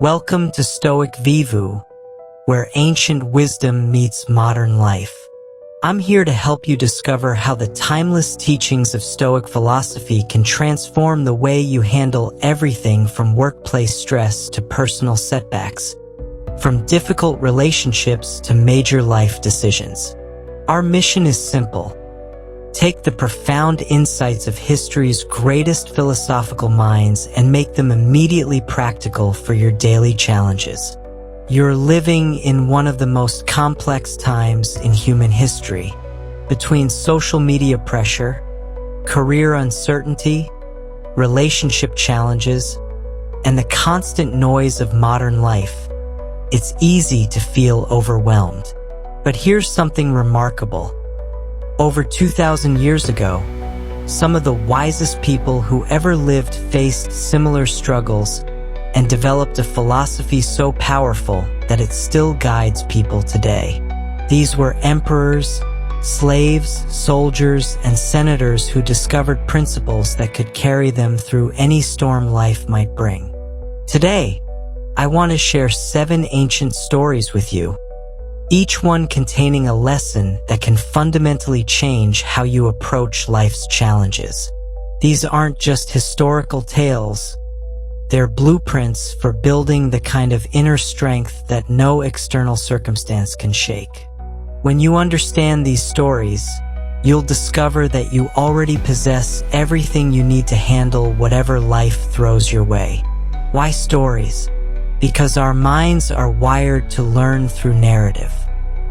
Welcome to Stoic Vivu, where ancient wisdom meets modern life. I'm here to help you discover how the timeless teachings of Stoic philosophy can transform the way you handle everything from workplace stress to personal setbacks, from difficult relationships to major life decisions. Our mission is simple. Take the profound insights of history's greatest philosophical minds and make them immediately practical for your daily challenges. You're living in one of the most complex times in human history. Between social media pressure, career uncertainty, relationship challenges, and the constant noise of modern life, it's easy to feel overwhelmed. But here's something remarkable. Over 2,000 years ago, some of the wisest people who ever lived faced similar struggles and developed a philosophy so powerful that it still guides people today. These were emperors, slaves, soldiers, and senators who discovered principles that could carry them through any storm life might bring. Today, I want to share 7 ancient stories with you, each one containing a lesson that can fundamentally change how you approach life's challenges. These aren't just historical tales. They're blueprints for building the kind of inner strength that no external circumstance can shake. When you understand these stories, you'll discover that you already possess everything you need to handle whatever life throws your way. Why stories? Because our minds are wired to learn through narrative.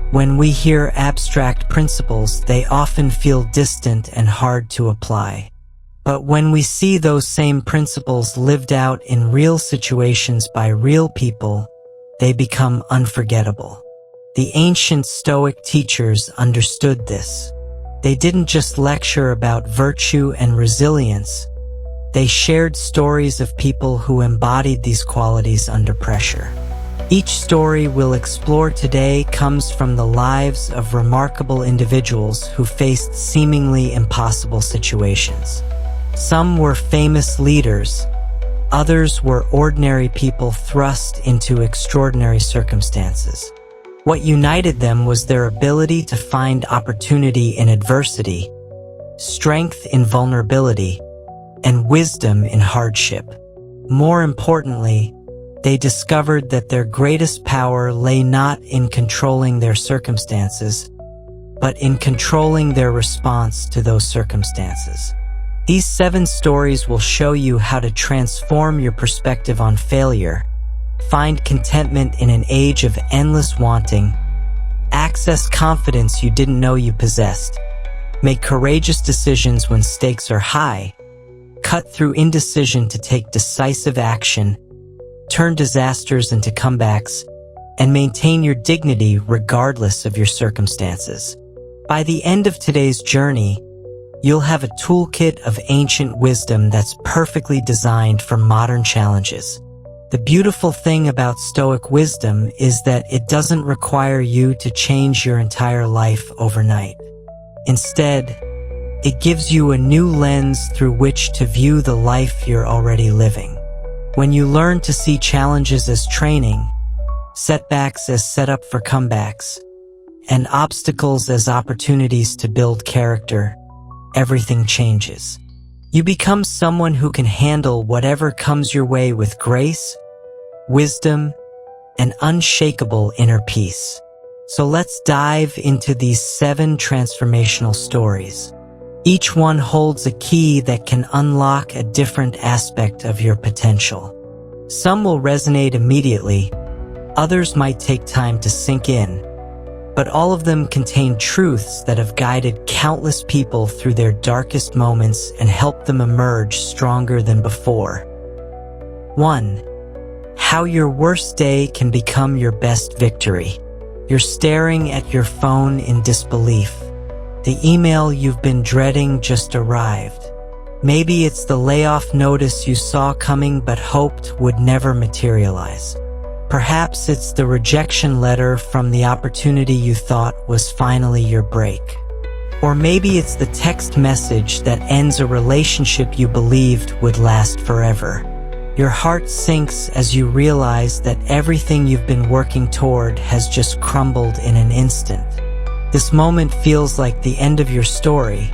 When we hear abstract principles, they often feel distant and hard to apply. But when we see those same principles lived out in real situations by real people, they become unforgettable. The ancient Stoic teachers understood this. They didn't just lecture about virtue and resilience. They shared stories of people who embodied these qualities under pressure. Each story we'll explore today comes from the lives of remarkable individuals who faced seemingly impossible situations. Some were famous leaders, others were ordinary people thrust into extraordinary circumstances. What united them was their ability to find opportunity in adversity, strength in vulnerability, and wisdom in hardship. More importantly, they discovered that their greatest power lay not in controlling their circumstances, but in controlling their response to those circumstances. These 7 stories will show you how to transform your perspective on failure, find contentment in an age of endless wanting, access confidence you didn't know you possessed, make courageous decisions when stakes are high, cut through indecision to take decisive action, turn disasters into comebacks, and maintain your dignity regardless of your circumstances. By the end of today's journey, you'll have a toolkit of ancient wisdom that's perfectly designed for modern challenges. The beautiful thing about Stoic wisdom is that it doesn't require you to change your entire life overnight. Instead, it gives you a new lens through which to view the life you're already living. When you learn to see challenges as training, setbacks as setup for comebacks, and obstacles as opportunities to build character, everything changes. You become someone who can handle whatever comes your way with grace, wisdom, and unshakable inner peace. So let's dive into these 7 transformational stories. Each one holds a key that can unlock a different aspect of your potential. Some will resonate immediately, others might take time to sink in, but all of them contain truths that have guided countless people through their darkest moments and helped them emerge stronger than before. 1. How your worst day can become your best victory. You're staring at your phone in disbelief. The email you've been dreading just arrived. Maybe it's the layoff notice you saw coming but hoped would never materialize. Perhaps it's the rejection letter from the opportunity you thought was finally your break. Or maybe it's the text message that ends a relationship you believed would last forever. Your heart sinks as you realize that everything you've been working toward has just crumbled in an instant. This moment feels like the end of your story,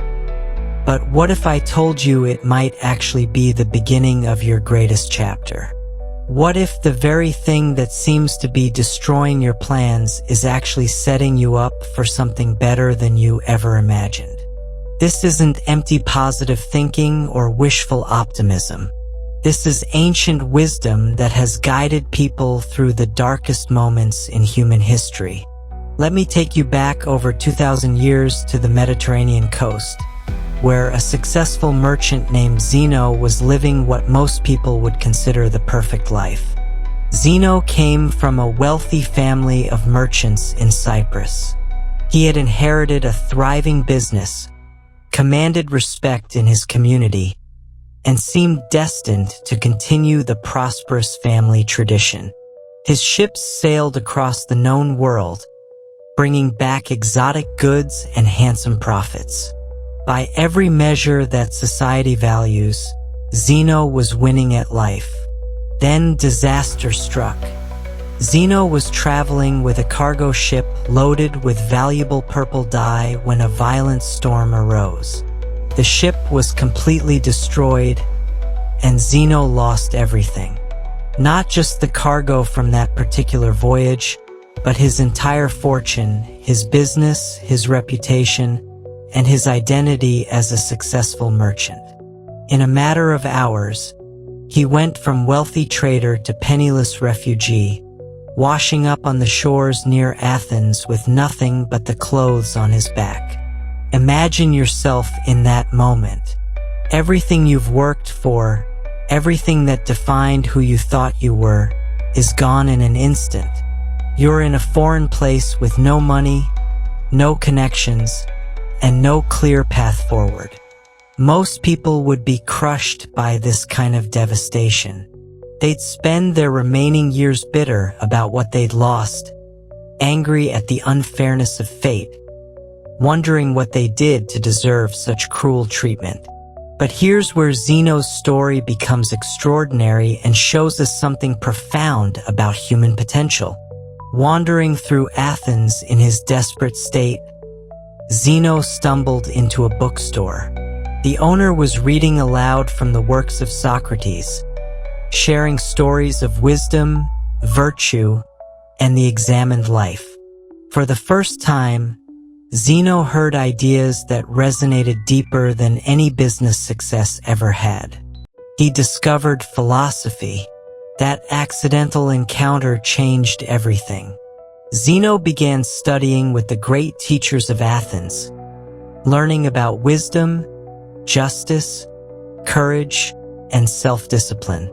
but what if I told you it might actually be the beginning of your greatest chapter? What if the very thing that seems to be destroying your plans is actually setting you up for something better than you ever imagined? This isn't empty positive thinking or wishful optimism. This is ancient wisdom that has guided people through the darkest moments in human history. Let me take you back over 2,000 years to the Mediterranean coast, where a successful merchant named Zeno was living what most people would consider the perfect life. Zeno came from a wealthy family of merchants in Cyprus. He had inherited a thriving business, commanded respect in his community, and seemed destined to continue the prosperous family tradition. His ships sailed across the known world, bringing back exotic goods and handsome profits. By every measure that society values, Zeno was winning at life. Then disaster struck. Zeno was traveling with a cargo ship loaded with valuable purple dye when a violent storm arose. The ship was completely destroyed, and Zeno lost everything. Not just the cargo from that particular voyage, but his entire fortune, his business, his reputation, and his identity as a successful merchant. In a matter of hours, he went from wealthy trader to penniless refugee, washing up on the shores near Athens with nothing but the clothes on his back. Imagine yourself in that moment. Everything you've worked for, everything that defined who you thought you were, is gone in an instant. You're in a foreign place with no money, no connections, and no clear path forward. Most people would be crushed by this kind of devastation. They'd spend their remaining years bitter about what they'd lost, angry at the unfairness of fate, wondering what they did to deserve such cruel treatment. But here's where Zeno's story becomes extraordinary and shows us something profound about human potential. Wandering through Athens in his desperate state, Zeno stumbled into a bookstore. The owner was reading aloud from the works of Socrates, sharing stories of wisdom, virtue, and the examined life. For the first time, Zeno heard ideas that resonated deeper than any business success ever had. He discovered philosophy. That accidental encounter changed everything. Zeno began studying with the great teachers of Athens, learning about wisdom, justice, courage, and self-discipline.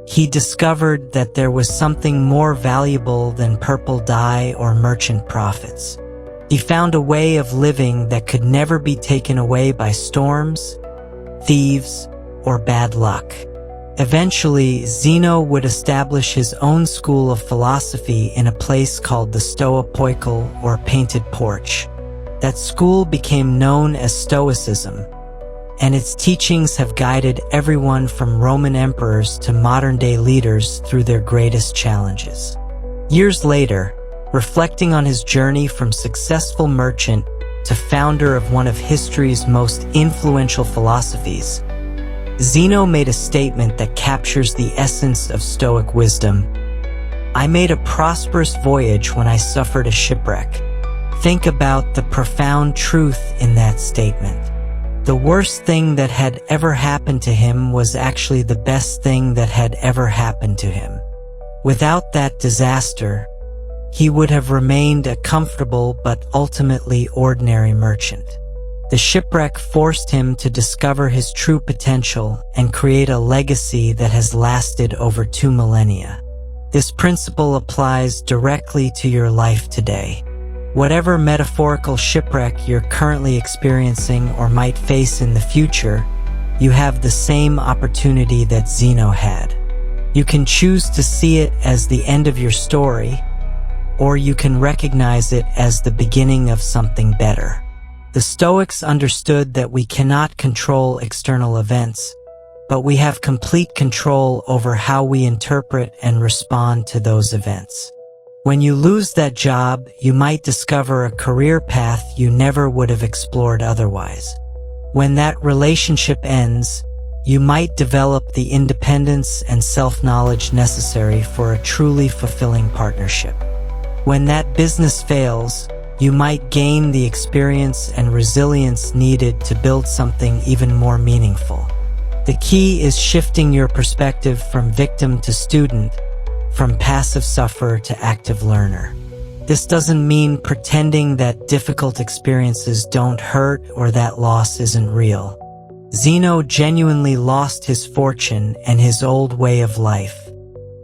He discovered that there was something more valuable than purple dye or merchant profits. He found a way of living that could never be taken away by storms, thieves, or bad luck. Eventually, Zeno would establish his own school of philosophy in a place called the Stoical, or Painted Porch. That school became known as Stoicism, and its teachings have guided everyone from Roman emperors to modern-day leaders through their greatest challenges. Years later, reflecting on his journey from successful merchant to founder of one of history's most influential philosophies, Zeno made a statement that captures the essence of Stoic wisdom. I made a prosperous voyage when I suffered a shipwreck. Think about the profound truth in that statement. The worst thing that had ever happened to him was actually the best thing that had ever happened to him. Without that disaster, he would have remained a comfortable but ultimately ordinary merchant. The shipwreck forced him to discover his true potential and create a legacy that has lasted over 2 millennia. This principle applies directly to your life today. Whatever metaphorical shipwreck you're currently experiencing or might face in the future, you have the same opportunity that Zeno had. You can choose to see it as the end of your story, or you can recognize it as the beginning of something better. The Stoics understood that we cannot control external events, but we have complete control over how we interpret and respond to those events. When you lose that job, you might discover a career path you never would have explored otherwise. When that relationship ends, you might develop the independence and self-knowledge necessary for a truly fulfilling partnership. When that business fails, you might gain the experience and resilience needed to build something even more meaningful. The key is shifting your perspective from victim to student, from passive sufferer to active learner. This doesn't mean pretending that difficult experiences don't hurt or that loss isn't real. Zeno genuinely lost his fortune and his old way of life.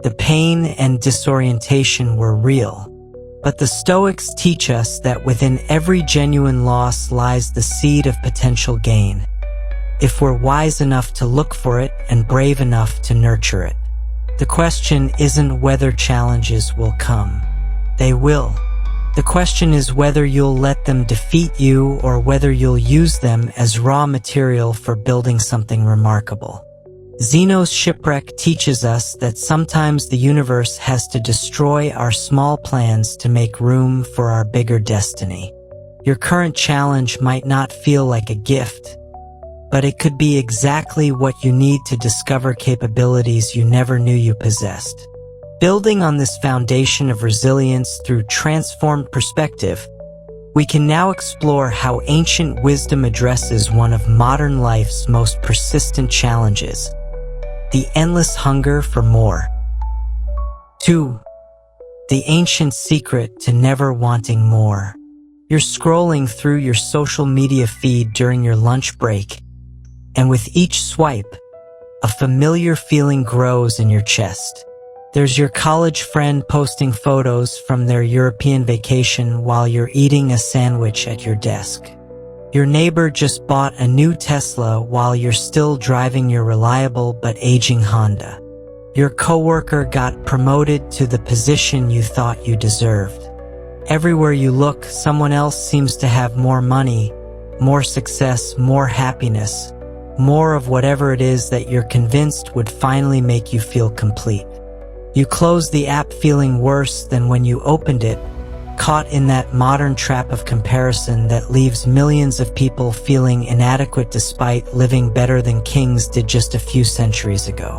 The pain and disorientation were real. But the Stoics teach us that within every genuine loss lies the seed of potential gain, if we're wise enough to look for it and brave enough to nurture it. The question isn't whether challenges will come. They will. The question is whether you'll let them defeat you or whether you'll use them as raw material for building something remarkable. Zeno's shipwreck teaches us that sometimes the universe has to destroy our small plans to make room for our bigger destiny. Your current challenge might not feel like a gift, but it could be exactly what you need to discover capabilities you never knew you possessed. Building on this foundation of resilience through transformed perspective, we can now explore how ancient wisdom addresses one of modern life's most persistent challenges: the endless hunger for more. 2. The ancient secret to never wanting more. You're scrolling through your social media feed during your lunch break, and with each swipe, a familiar feeling grows in your chest. There's your college friend posting photos from their European vacation while you're eating a sandwich at your desk. Your neighbor just bought a new Tesla while you're still driving your reliable but aging Honda. Your coworker got promoted to the position you thought you deserved. Everywhere you look, someone else seems to have more money, more success, more happiness, more of whatever it is that you're convinced would finally make you feel complete. You close the app feeling worse than when you opened it, caught in that modern trap of comparison that leaves millions of people feeling inadequate despite living better than kings did just a few centuries ago.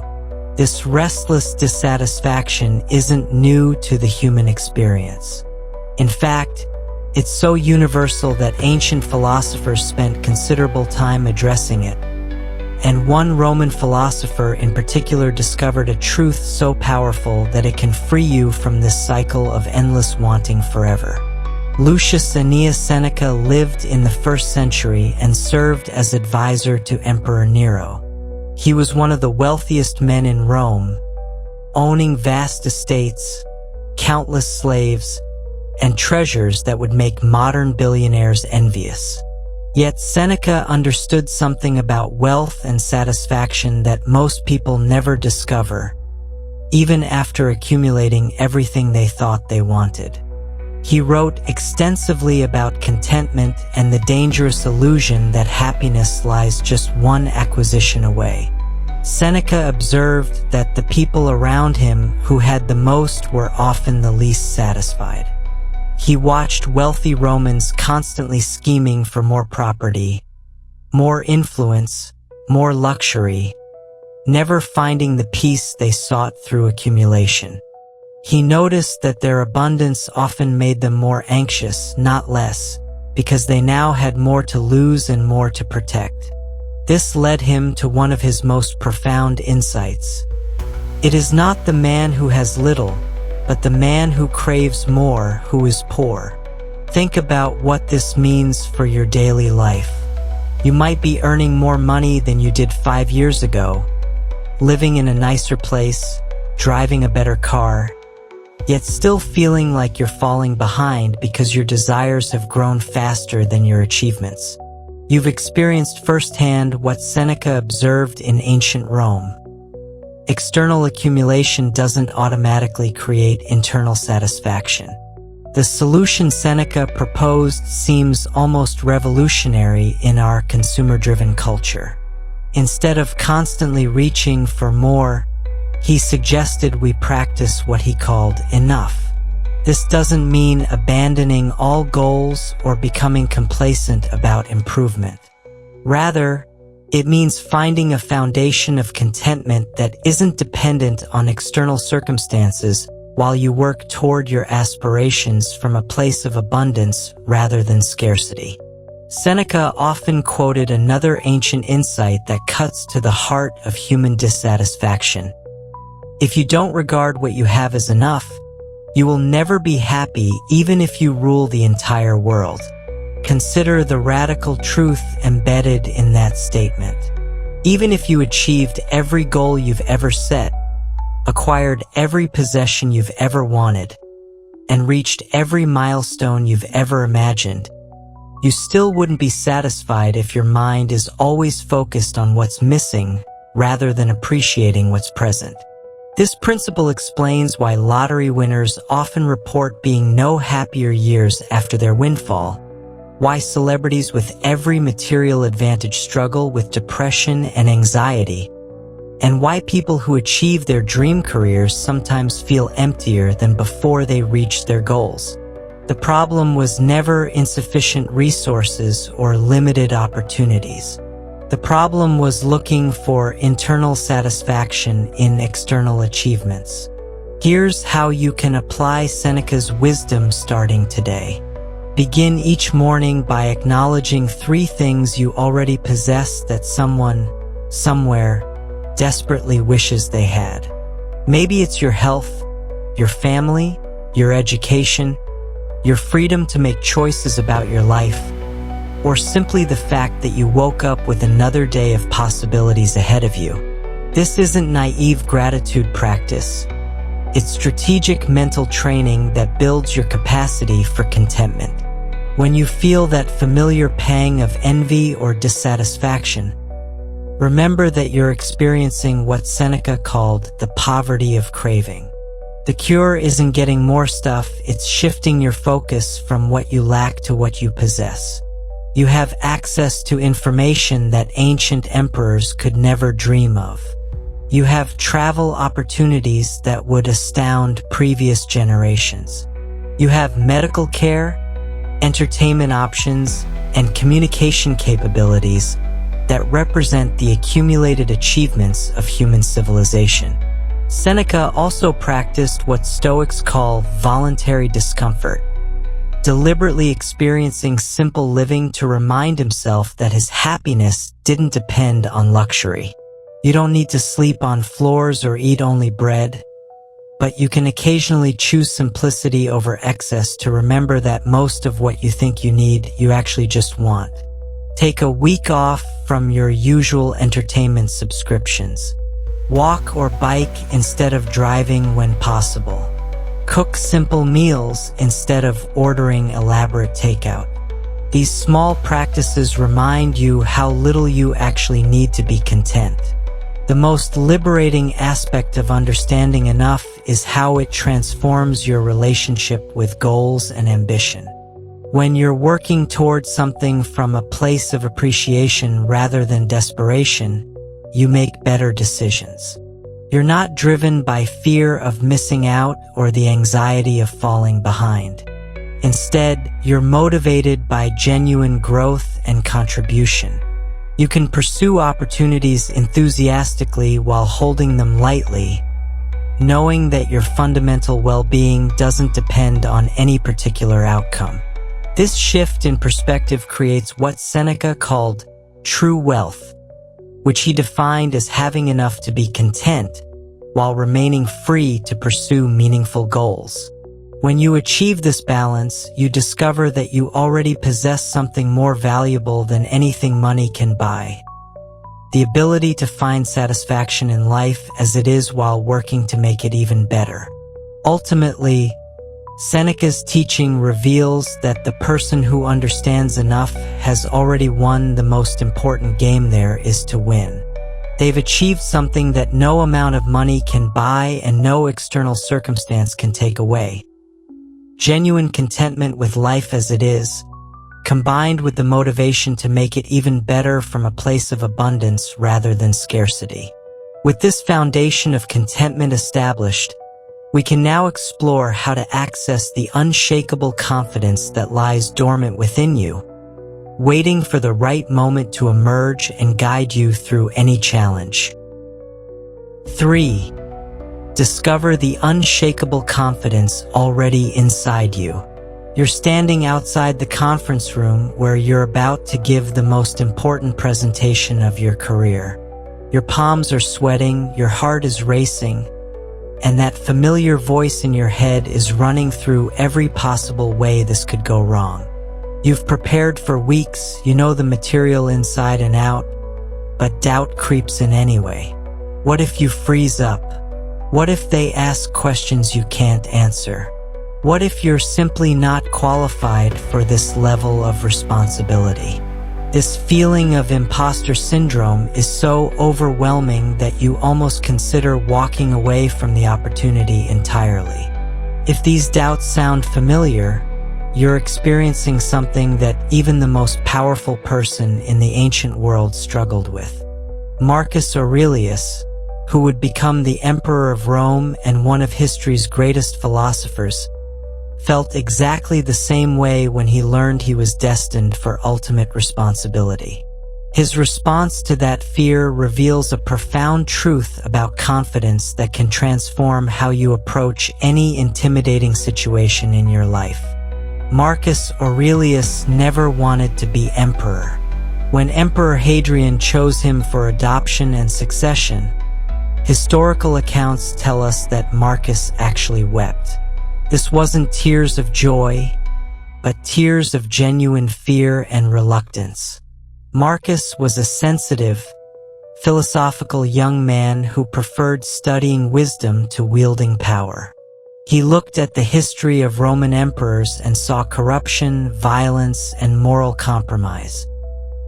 This restless dissatisfaction isn't new to the human experience. In fact, it's so universal that ancient philosophers spent considerable time addressing it. And one Roman philosopher in particular discovered a truth so powerful that it can free you from this cycle of endless wanting forever. Lucius Annaeus Seneca lived in the 1st century and served as advisor to Emperor Nero. He was one of the wealthiest men in Rome, owning vast estates, countless slaves, and treasures that would make modern billionaires envious. Yet Seneca understood something about wealth and satisfaction that most people never discover, even after accumulating everything they thought they wanted. He wrote extensively about contentment and the dangerous illusion that happiness lies just one acquisition away. Seneca observed that the people around him who had the most were often the least satisfied. He watched wealthy Romans constantly scheming for more property, more influence, more luxury, never finding the peace they sought through accumulation. He noticed that their abundance often made them more anxious, not less, because they now had more to lose and more to protect. This led him to one of his most profound insights. It is not the man who has little, but the man who craves more who is poor. Think about what this means for your daily life. You might be earning more money than you did 5 years ago, living in a nicer place, driving a better car, yet still feeling like you're falling behind because your desires have grown faster than your achievements. You've experienced firsthand what Seneca observed in ancient Rome. External accumulation doesn't automatically create internal satisfaction. The solution Seneca proposed seems almost revolutionary in our consumer-driven culture. Instead of constantly reaching for more, he suggested we practice what he called enough. This doesn't mean abandoning all goals or becoming complacent about improvement. Rather, it means finding a foundation of contentment that isn't dependent on external circumstances while you work toward your aspirations from a place of abundance rather than scarcity. Seneca often quoted another ancient insight that cuts to the heart of human dissatisfaction. If you don't regard what you have as enough, you will never be happy even if you rule the entire world. Consider the radical truth embedded in that statement. Even if you achieved every goal you've ever set, acquired every possession you've ever wanted, and reached every milestone you've ever imagined, you still wouldn't be satisfied if your mind is always focused on what's missing rather than appreciating what's present. This principle explains why lottery winners often report being no happier years after their windfall, why celebrities with every material advantage struggle with depression and anxiety, and why people who achieve their dream careers sometimes feel emptier than before they reach their goals. The problem was never insufficient resources or limited opportunities. The problem was looking for internal satisfaction in external achievements. Here's how you can apply Seneca's wisdom starting today. Begin each morning by acknowledging 3 things you already possess that someone, somewhere, desperately wishes they had. Maybe it's your health, your family, your education, your freedom to make choices about your life, or simply the fact that you woke up with another day of possibilities ahead of you. This isn't naive gratitude practice. It's strategic mental training that builds your capacity for contentment. When you feel that familiar pang of envy or dissatisfaction, remember that you're experiencing what Seneca called the poverty of craving. The cure isn't getting more stuff, it's shifting your focus from what you lack to what you possess. You have access to information that ancient emperors could never dream of. You have travel opportunities that would astound previous generations. You have medical care, entertainment options, and communication capabilities that represent the accumulated achievements of human civilization. Seneca also practiced what Stoics call voluntary discomfort, deliberately experiencing simple living to remind himself that his happiness didn't depend on luxury. You don't need to sleep on floors or eat only bread, but you can occasionally choose simplicity over excess to remember that most of what you think you need, you actually just want. Take a week off from your usual entertainment subscriptions. Walk or bike instead of driving when possible. Cook simple meals instead of ordering elaborate takeout. These small practices remind you how little you actually need to be content. The most liberating aspect of understanding enough is how it transforms your relationship with goals and ambition. When you're working towards something from a place of appreciation rather than desperation, you make better decisions. You're not driven by fear of missing out or the anxiety of falling behind. Instead, you're motivated by genuine growth and contribution. You can pursue opportunities enthusiastically while holding them lightly, knowing that your fundamental well-being doesn't depend on any particular outcome. This shift in perspective creates what Seneca called true wealth, which he defined as having enough to be content while remaining free to pursue meaningful goals. When you achieve this balance, you discover that you already possess something more valuable than anything money can buy: the ability to find satisfaction in life as it is while working to make it even better. Ultimately, Seneca's teaching reveals that the person who understands enough has already won the most important game there is to win. They've achieved something that no amount of money can buy and no external circumstance can take away: genuine contentment with life as it is, combined with the motivation to make it even better from a place of abundance rather than scarcity. With this foundation of contentment established, we can now explore how to access the unshakable confidence that lies dormant within you, waiting for the right moment to emerge and guide you through any challenge. 3. Discover the unshakable confidence already inside you. You're standing outside the conference room where you're about to give the most important presentation of your career. Your palms are sweating, your heart is racing, and that familiar voice in your head is running through every possible way this could go wrong. You've prepared for weeks, you know the material inside and out, but doubt creeps in anyway. What if you freeze up? What if they ask questions you can't answer? What if you're simply not qualified for this level of responsibility? This feeling of imposter syndrome is so overwhelming that you almost consider walking away from the opportunity entirely. If these doubts sound familiar, you're experiencing something that even the most powerful person in the ancient world struggled with. Marcus Aurelius, who would become the emperor of Rome and one of history's greatest philosophers, felt exactly the same way when he learned he was destined for ultimate responsibility. His response to that fear reveals a profound truth about confidence that can transform how you approach any intimidating situation in your life. Marcus Aurelius never wanted to be emperor. When Emperor Hadrian chose him for adoption and succession, historical accounts tell us that Marcus actually wept. This wasn't tears of joy, but tears of genuine fear and reluctance. Marcus was a sensitive, philosophical young man who preferred studying wisdom to wielding power. He looked at the history of Roman emperors and saw corruption, violence, and moral compromise.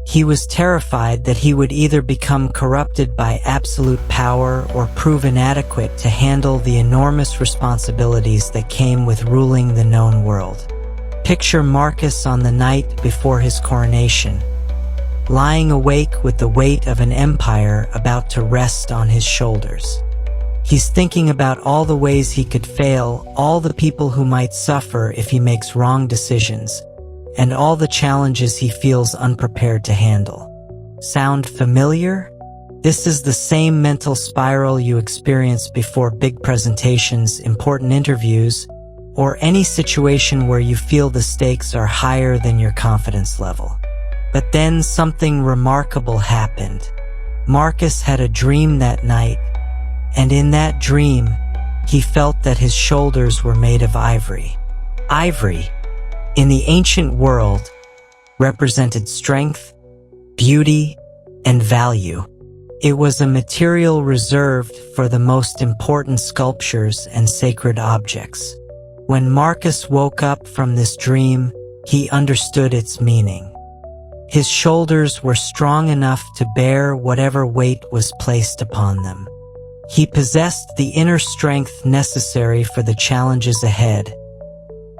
He was terrified that he would either become corrupted by absolute power or prove inadequate to handle the enormous responsibilities that came with ruling the known world. Picture Marcus on the night before his coronation, lying awake with the weight of an empire about to rest on his shoulders. He's thinking about all the ways he could fail, all the people who might suffer if he makes wrong decisions, and all the challenges he feels unprepared to handle. Sound familiar? This is the same mental spiral you experience before big presentations, important interviews, or any situation where you feel the stakes are higher than your confidence level. But then something remarkable happened. Marcus had a dream that night, and in that dream, he felt that his shoulders were made of ivory. Ivory, in the ancient world, represented strength, beauty, and value. It was a material reserved for the most important sculptures and sacred objects. When Marcus woke up from this dream, he understood its meaning. His shoulders were strong enough to bear whatever weight was placed upon them. He possessed the inner strength necessary for the challenges ahead,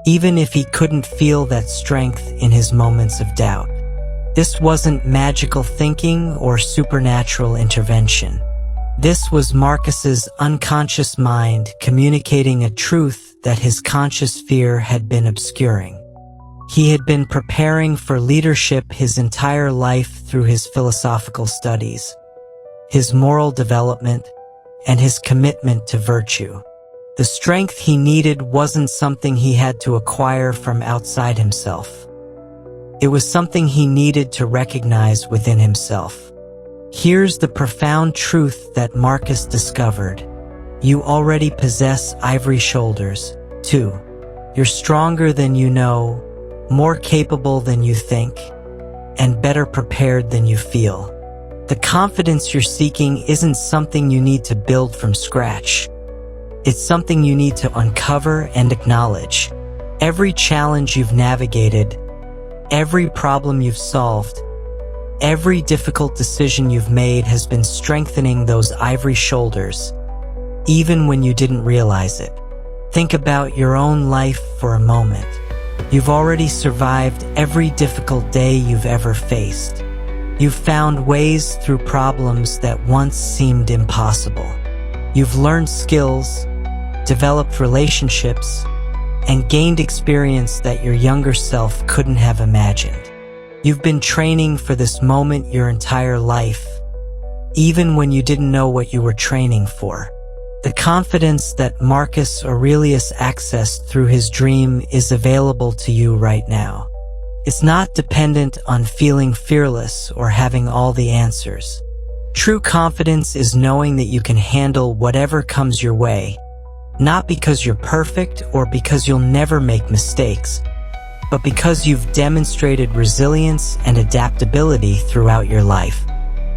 even if he couldn't feel that strength in his moments of doubt. This wasn't magical thinking or supernatural intervention. This was Marcus's unconscious mind communicating a truth that his conscious fear had been obscuring. He had been preparing for leadership his entire life through his philosophical studies, his moral development, and his commitment to virtue. The strength he needed wasn't something he had to acquire from outside himself. It was something he needed to recognize within himself. Here's the profound truth that Marcus discovered. You already possess ivory shoulders, too. You're stronger than you know, more capable than you think, and better prepared than you feel. The confidence you're seeking isn't something you need to build from scratch. It's something you need to uncover and acknowledge. Every challenge you've navigated, every problem you've solved, every difficult decision you've made has been strengthening those ivory shoulders, even when you didn't realize it. Think about your own life for a moment. You've already survived every difficult day you've ever faced. You've found ways through problems that once seemed impossible. You've learned skills, developed relationships, and gained experience that your younger self couldn't have imagined. You've been training for this moment your entire life, even when you didn't know what you were training for. The confidence that Marcus Aurelius accessed through his dream is available to you right now. It's not dependent on feeling fearless or having all the answers. True confidence is knowing that you can handle whatever comes your way, not because you're perfect or because you'll never make mistakes, but because you've demonstrated resilience and adaptability throughout your life.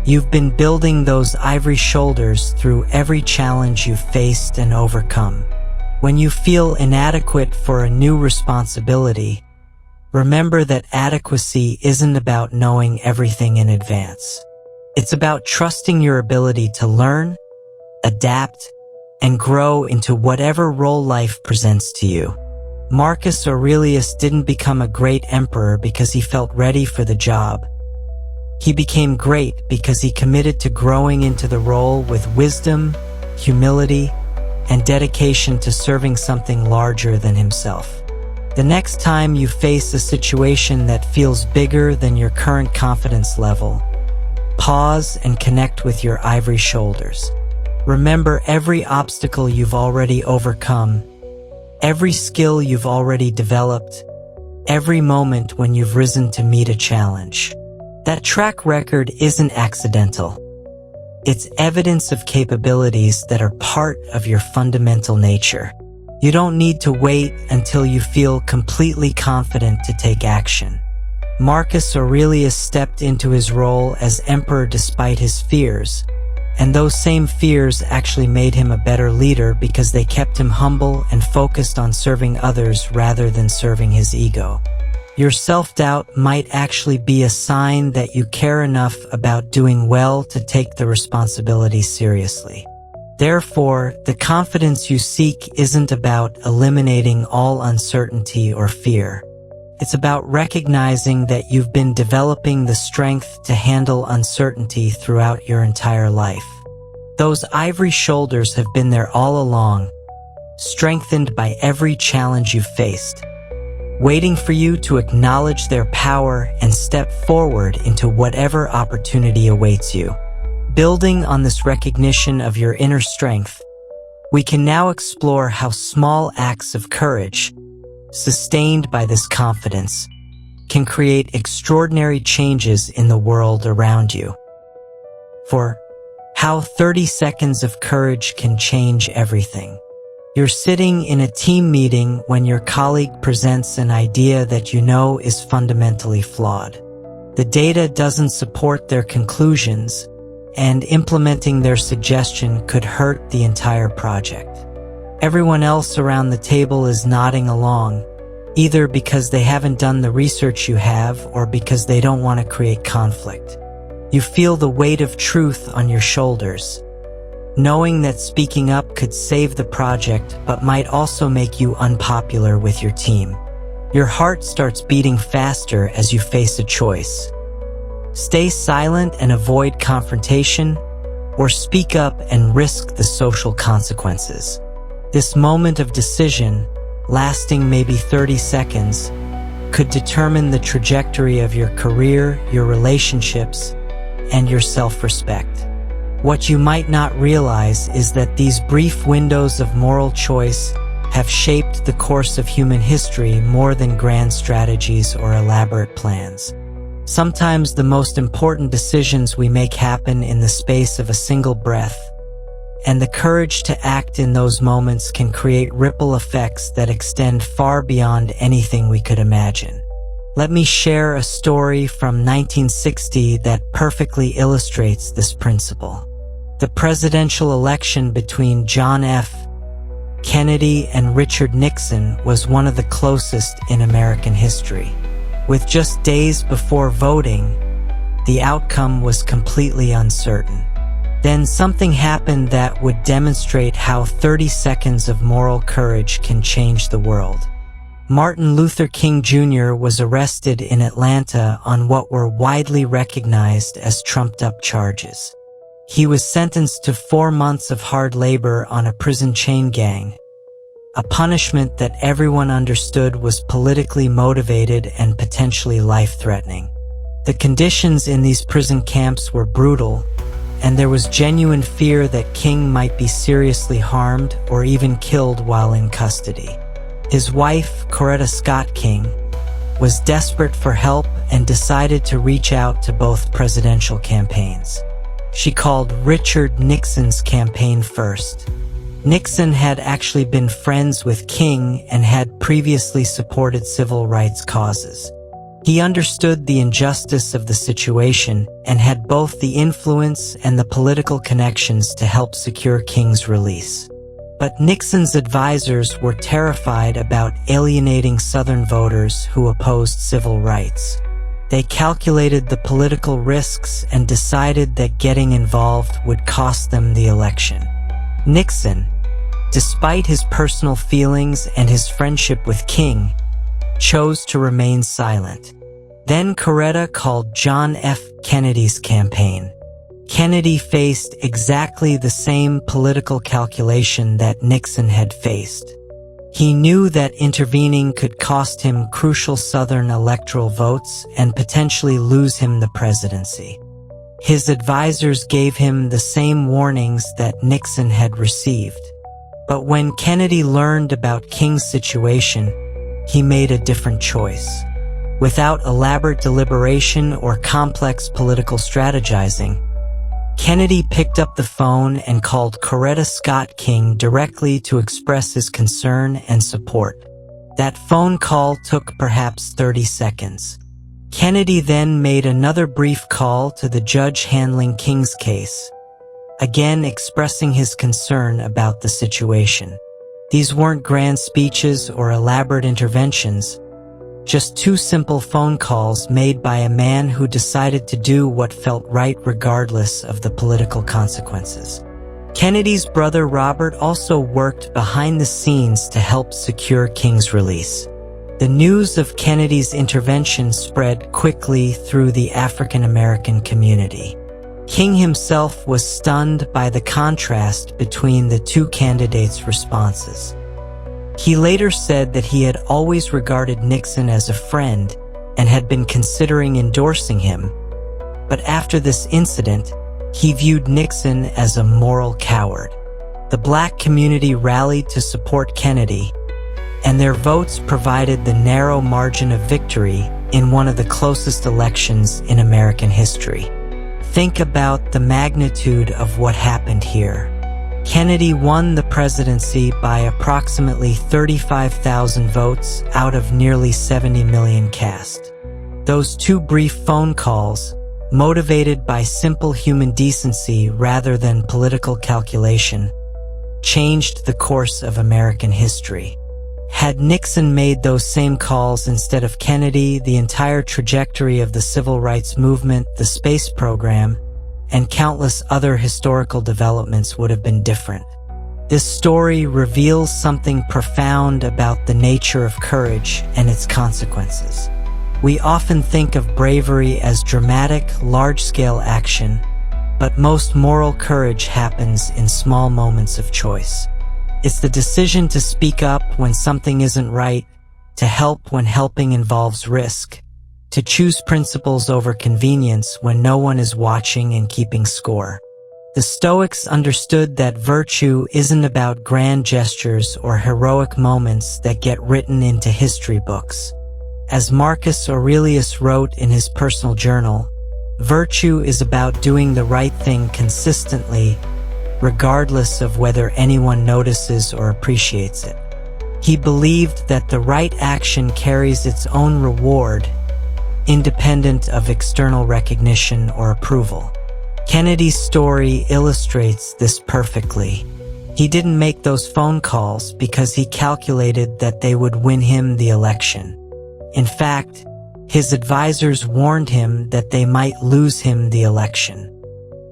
You've been building those ivory shoulders through every challenge you've faced and overcome. When you feel inadequate for a new responsibility, remember that adequacy isn't about knowing everything in advance. It's about trusting your ability to learn, adapt, and grow into whatever role life presents to you. Marcus Aurelius didn't become a great emperor because he felt ready for the job. He became great because he committed to growing into the role with wisdom, humility, and dedication to serving something larger than himself. The next time you face a situation that feels bigger than your current confidence level, pause and connect with your ivory shoulders. Remember every obstacle you've already overcome, every skill you've already developed, every moment when you've risen to meet a challenge. That track record isn't accidental. It's evidence of capabilities that are part of your fundamental nature. You don't need to wait until you feel completely confident to take action. Marcus Aurelius stepped into his role as emperor despite his fears, and those same fears actually made him a better leader because they kept him humble and focused on serving others rather than serving his ego. Your self-doubt might actually be a sign that you care enough about doing well to take the responsibility seriously. Therefore, the confidence you seek isn't about eliminating all uncertainty or fear. It's about recognizing that you've been developing the strength to handle uncertainty throughout your entire life. Those ivory shoulders have been there all along, strengthened by every challenge you've faced, waiting for you to acknowledge their power and step forward into whatever opportunity awaits you. Building on this recognition of your inner strength, we can now explore how small acts of courage, sustained by this confidence, can create extraordinary changes in the world around you. For how 30 seconds of courage can change everything. You're sitting in a team meeting when your colleague presents an idea that you know is fundamentally flawed. The data doesn't support their conclusions, and implementing their suggestion could hurt the entire project. Everyone else around the table is nodding along, either because they haven't done the research you have or because they don't want to create conflict. You feel the weight of truth on your shoulders, knowing that speaking up could save the project but might also make you unpopular with your team. Your heart starts beating faster as you face a choice. Stay silent and avoid confrontation, or speak up and risk the social consequences. This moment of decision, lasting maybe 30 seconds, could determine the trajectory of your career, your relationships, and your self-respect. What you might not realize is that these brief windows of moral choice have shaped the course of human history more than grand strategies or elaborate plans. Sometimes the most important decisions we make happen in the space of a single breath, and the courage to act in those moments can create ripple effects that extend far beyond anything we could imagine. Let me share a story from 1960 that perfectly illustrates this principle. The presidential election between John F. Kennedy and Richard Nixon was one of the closest in American history. With just days before voting, the outcome was completely uncertain. Then something happened that would demonstrate how 30 seconds of moral courage can change the world. Martin Luther King Jr. was arrested in Atlanta on what were widely recognized as trumped-up charges. He was sentenced to 4 months of hard labor on a prison chain gang, a punishment that everyone understood was politically motivated and potentially life-threatening. The conditions in these prison camps were brutal, and there was genuine fear that King might be seriously harmed or even killed while in custody. His wife, Coretta Scott King, was desperate for help and decided to reach out to both presidential campaigns. She called Richard Nixon's campaign first. Nixon had actually been friends with King and had previously supported civil rights causes. He understood the injustice of the situation and had both the influence and the political connections to help secure King's release. But Nixon's advisors were terrified about alienating Southern voters who opposed civil rights. They calculated the political risks and decided that getting involved would cost them the election. Nixon, despite his personal feelings and his friendship with King, chose to remain silent. Then Coretta called John F. Kennedy's campaign. Kennedy faced exactly the same political calculation that Nixon had faced. He knew that intervening could cost him crucial Southern electoral votes and potentially lose him the presidency. His advisors gave him the same warnings that Nixon had received. But when Kennedy learned about King's situation, he made a different choice. Without elaborate deliberation or complex political strategizing, Kennedy picked up the phone and called Coretta Scott King directly to express his concern and support. That phone call took perhaps 30 seconds. Kennedy then made another brief call to the judge handling King's case, again expressing his concern about the situation. These weren't grand speeches or elaborate interventions, just 2 simple phone calls made by a man who decided to do what felt right regardless of the political consequences. Kennedy's brother Robert also worked behind the scenes to help secure King's release. The news of Kennedy's intervention spread quickly through the African American community. King himself was stunned by the contrast between the 2 candidates' responses. He later said that he had always regarded Nixon as a friend and had been considering endorsing him, but after this incident, he viewed Nixon as a moral coward. The black community rallied to support Kennedy, and their votes provided the narrow margin of victory in one of the closest elections in American history. Think about the magnitude of what happened here. Kennedy won the presidency by approximately 35,000 votes out of nearly 70 million cast. Those 2 brief phone calls, motivated by simple human decency rather than political calculation, changed the course of American history. Had Nixon made those same calls instead of Kennedy, the entire trajectory of the civil rights movement, the space program, and countless other historical developments would have been different. This story reveals something profound about the nature of courage and its consequences. We often think of bravery as dramatic, large-scale action, but most moral courage happens in small moments of choice. It's the decision to speak up when something isn't right, to help when helping involves risk, to choose principles over convenience when no one is watching and keeping score. The Stoics understood that virtue isn't about grand gestures or heroic moments that get written into history books. As Marcus Aurelius wrote in his personal journal, virtue is about doing the right thing consistently, regardless of whether anyone notices or appreciates it. He believed that the right action carries its own reward, independent of external recognition or approval. Kennedy's story illustrates this perfectly. He didn't make those phone calls because he calculated that they would win him the election. In fact, his advisors warned him that they might lose him the election.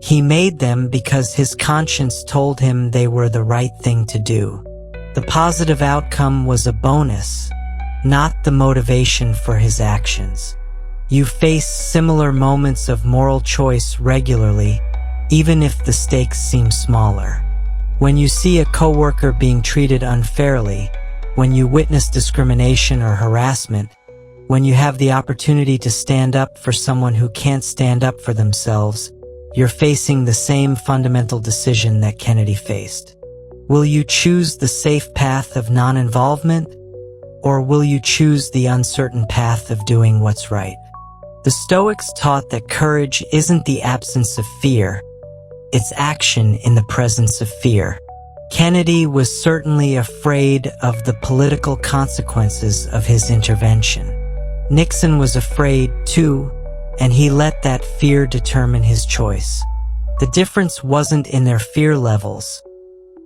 He made them because his conscience told him they were the right thing to do. The positive outcome was a bonus, not the motivation for his actions. You face similar moments of moral choice regularly, even if the stakes seem smaller. When you see a coworker being treated unfairly, when you witness discrimination or harassment, when you have the opportunity to stand up for someone who can't stand up for themselves, you're facing the same fundamental decision that Kennedy faced. Will you choose the safe path of non-involvement, or will you choose the uncertain path of doing what's right? The Stoics taught that courage isn't the absence of fear, it's action in the presence of fear. Kennedy was certainly afraid of the political consequences of his intervention. Nixon was afraid too, and he let that fear determine his choice. The difference wasn't in their fear levels,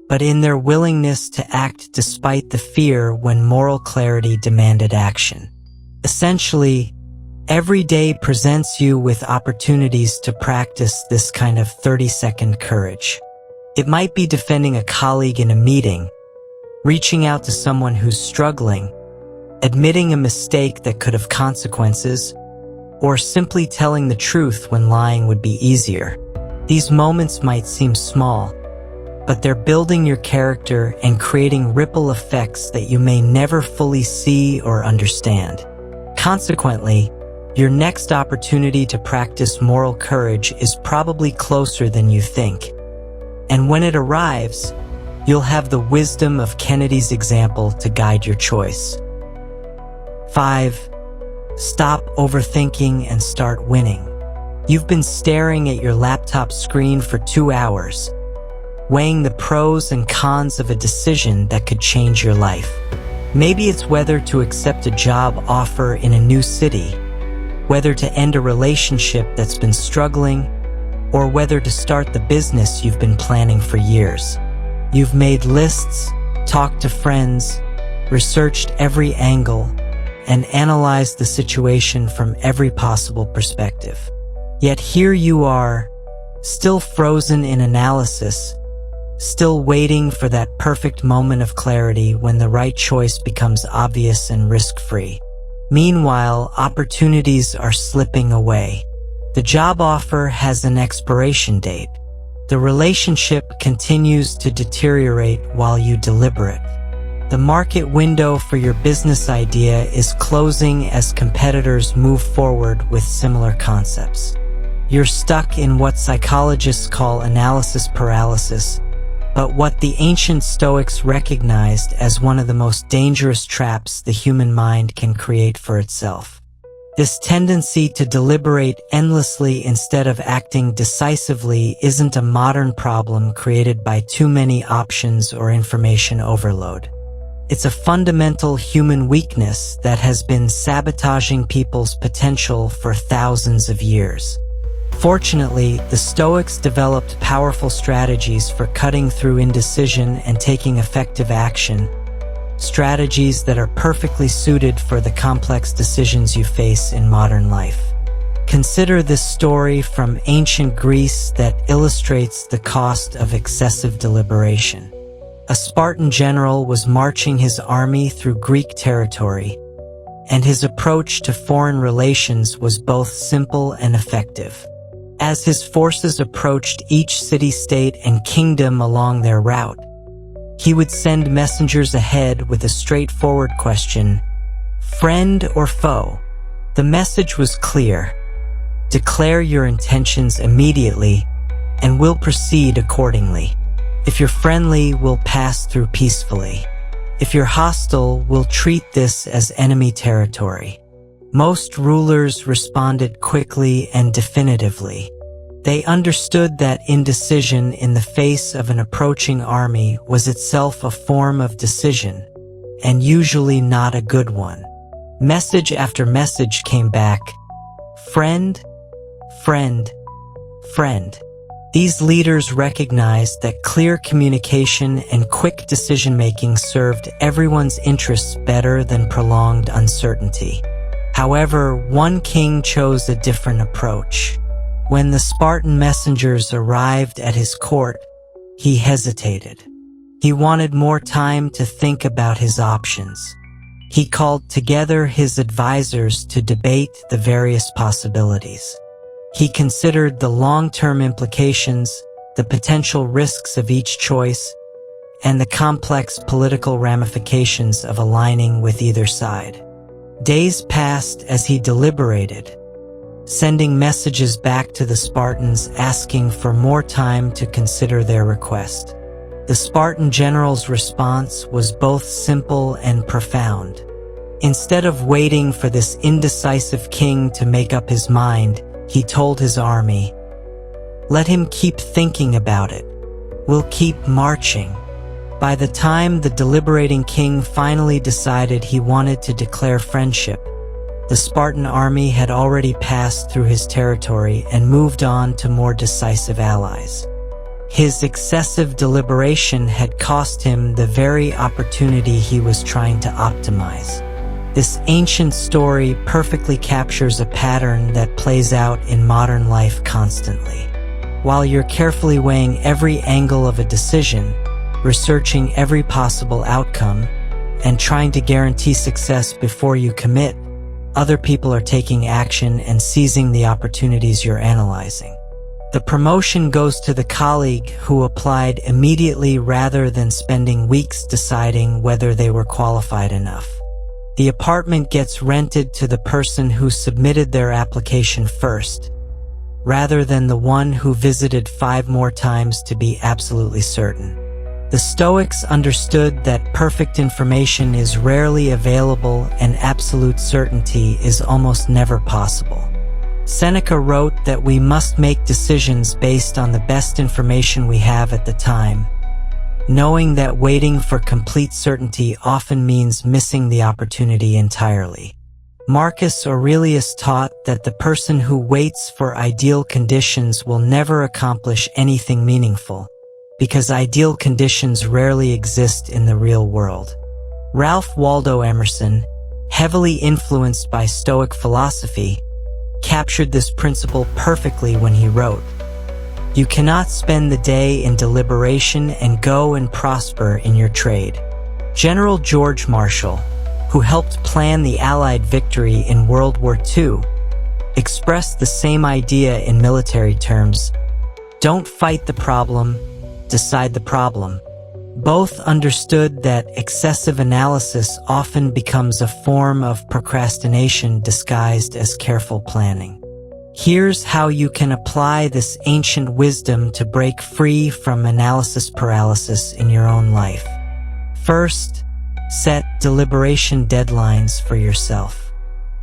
but in their willingness to act despite the fear when moral clarity demanded action. Essentially, every day presents you with opportunities to practice this kind of 30-second courage. It might be defending a colleague in a meeting, reaching out to someone who's struggling, admitting a mistake that could have consequences, or simply telling the truth when lying would be easier. These moments might seem small, but they're building your character and creating ripple effects that you may never fully see or understand. Consequently, your next opportunity to practice moral courage is probably closer than you think. And when it arrives, you'll have the wisdom of Kennedy's example to guide your choice. 5. Stop overthinking and start winning. You've been staring at your laptop screen for 2 hours, weighing the pros and cons of a decision that could change your life. Maybe it's whether to accept a job offer in a new city, whether to end a relationship that's been struggling, or whether to start the business you've been planning for years. You've made lists, talked to friends, researched every angle, and analyzed the situation from every possible perspective. Yet here you are, still frozen in analysis, still waiting for that perfect moment of clarity when the right choice becomes obvious and risk-free. Meanwhile, opportunities are slipping away. The job offer has an expiration date. The relationship continues to deteriorate while you deliberate. The market window for your business idea is closing as competitors move forward with similar concepts. You're stuck in what psychologists call analysis paralysis, but what the ancient Stoics recognized as one of the most dangerous traps the human mind can create for itself. This tendency to deliberate endlessly instead of acting decisively isn't a modern problem created by too many options or information overload. It's a fundamental human weakness that has been sabotaging people's potential for thousands of years. Fortunately, the Stoics developed powerful strategies for cutting through indecision and taking effective action, strategies that are perfectly suited for the complex decisions you face in modern life. Consider this story from ancient Greece that illustrates the cost of excessive deliberation. A Spartan general was marching his army through Greek territory, and his approach to foreign relations was both simple and effective. As his forces approached each city-state and kingdom along their route, he would send messengers ahead with a straightforward question, friend or foe? The message was clear. Declare your intentions immediately, and we'll proceed accordingly. If you're friendly, we'll pass through peacefully. If you're hostile, we'll treat this as enemy territory. Most rulers responded quickly and definitively. They understood that indecision in the face of an approaching army was itself a form of decision, and usually not a good one. Message after message came back, friend, friend, friend. These leaders recognized that clear communication and quick decision-making served everyone's interests better than prolonged uncertainty. However, one king chose a different approach. When the Spartan messengers arrived at his court, he hesitated. He wanted more time to think about his options. He called together his advisors to debate the various possibilities. He considered the long-term implications, the potential risks of each choice, and the complex political ramifications of aligning with either side. Days passed as he deliberated, sending messages back to the Spartans asking for more time to consider their request. The Spartan general's response was both simple and profound. Instead of waiting for this indecisive king to make up his mind, he told his army, "Let him keep thinking about it. We'll keep marching." By the time the deliberating king finally decided he wanted to declare friendship, the Spartan army had already passed through his territory and moved on to more decisive allies. His excessive deliberation had cost him the very opportunity he was trying to optimize. This ancient story perfectly captures a pattern that plays out in modern life constantly. While you're carefully weighing every angle of a decision, researching every possible outcome, and trying to guarantee success before you commit, other people are taking action and seizing the opportunities you're analyzing. The promotion goes to the colleague who applied immediately rather than spending weeks deciding whether they were qualified enough. The apartment gets rented to the person who submitted their application first, rather than the one who visited 5 more times to be absolutely certain. The Stoics understood that perfect information is rarely available and absolute certainty is almost never possible. Seneca wrote that we must make decisions based on the best information we have at the time, knowing that waiting for complete certainty often means missing the opportunity entirely. Marcus Aurelius taught that the person who waits for ideal conditions will never accomplish anything meaningful, because ideal conditions rarely exist in the real world. Ralph Waldo Emerson, heavily influenced by Stoic philosophy, captured this principle perfectly when he wrote, "You cannot spend the day in deliberation and go and prosper in your trade." General George Marshall, who helped plan the Allied victory in World War II, expressed the same idea in military terms: "Don't fight the problem, decide the problem." Both understood that excessive analysis often becomes a form of procrastination disguised as careful planning. Here's how you can apply this ancient wisdom to break free from analysis paralysis in your own life. First, set deliberation deadlines for yourself.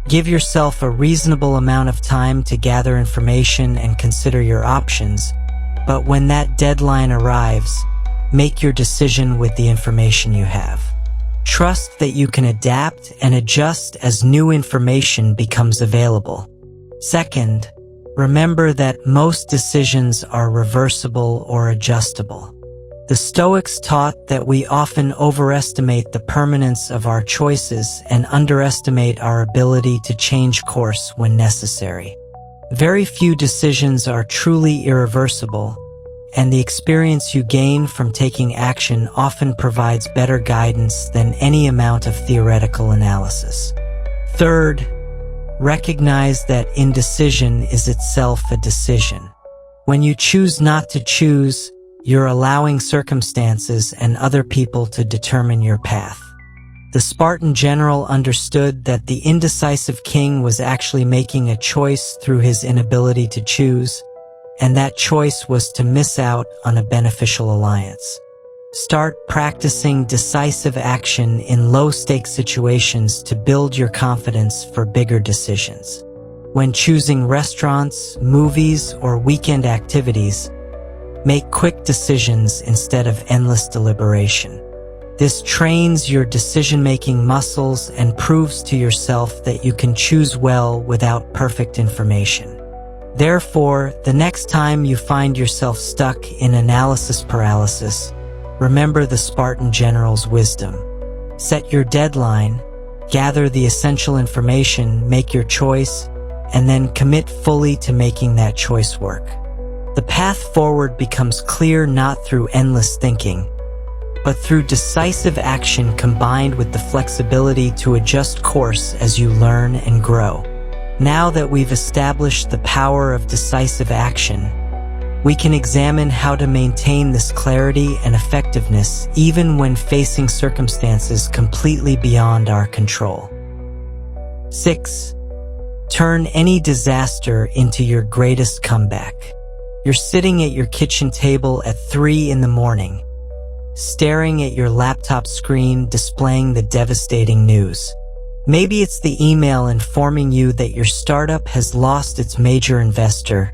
Give yourself a reasonable amount of time to gather information and consider your options, but when that deadline arrives, make your decision with the information you have. Trust that you can adapt and adjust as new information becomes available. Second, remember that most decisions are reversible or adjustable. The Stoics taught that we often overestimate the permanence of our choices and underestimate our ability to change course when necessary. Very few decisions are truly irreversible, and the experience you gain from taking action often provides better guidance than any amount of theoretical analysis. Third, recognize that indecision is itself a decision. When you choose not to choose, you're allowing circumstances and other people to determine your path. The Spartan general understood that the indecisive king was actually making a choice through his inability to choose, and that choice was to miss out on a beneficial alliance. Start practicing decisive action in low-stakes situations to build your confidence for bigger decisions. When choosing restaurants, movies, or weekend activities, make quick decisions instead of endless deliberation. This trains your decision-making muscles and proves to yourself that you can choose well without perfect information. Therefore, the next time you find yourself stuck in analysis paralysis, remember the Spartan general's wisdom. Set your deadline, gather the essential information, make your choice, and then commit fully to making that choice work. The path forward becomes clear not through endless thinking, but through decisive action combined with the flexibility to adjust course as you learn and grow. Now that we've established the power of decisive action, we can examine how to maintain this clarity and effectiveness even when facing circumstances completely beyond our control. 6. Turn any disaster into your greatest comeback. You're sitting at your kitchen table at 3 in the morning, staring at your laptop screen displaying the devastating news. Maybe it's the email informing you that your startup has lost its major investor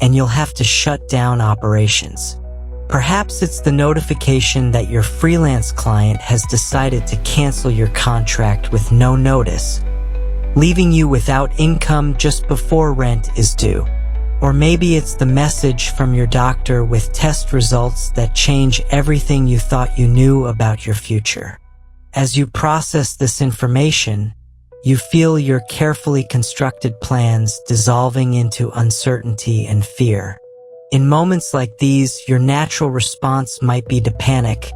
and you'll have to shut down operations. Perhaps it's the notification that your freelance client has decided to cancel your contract with no notice, leaving you without income just before rent is due. Or maybe it's the message from your doctor with test results that change everything you thought you knew about your future. As you process this information, you feel your carefully constructed plans dissolving into uncertainty and fear. In moments like these, your natural response might be to panic,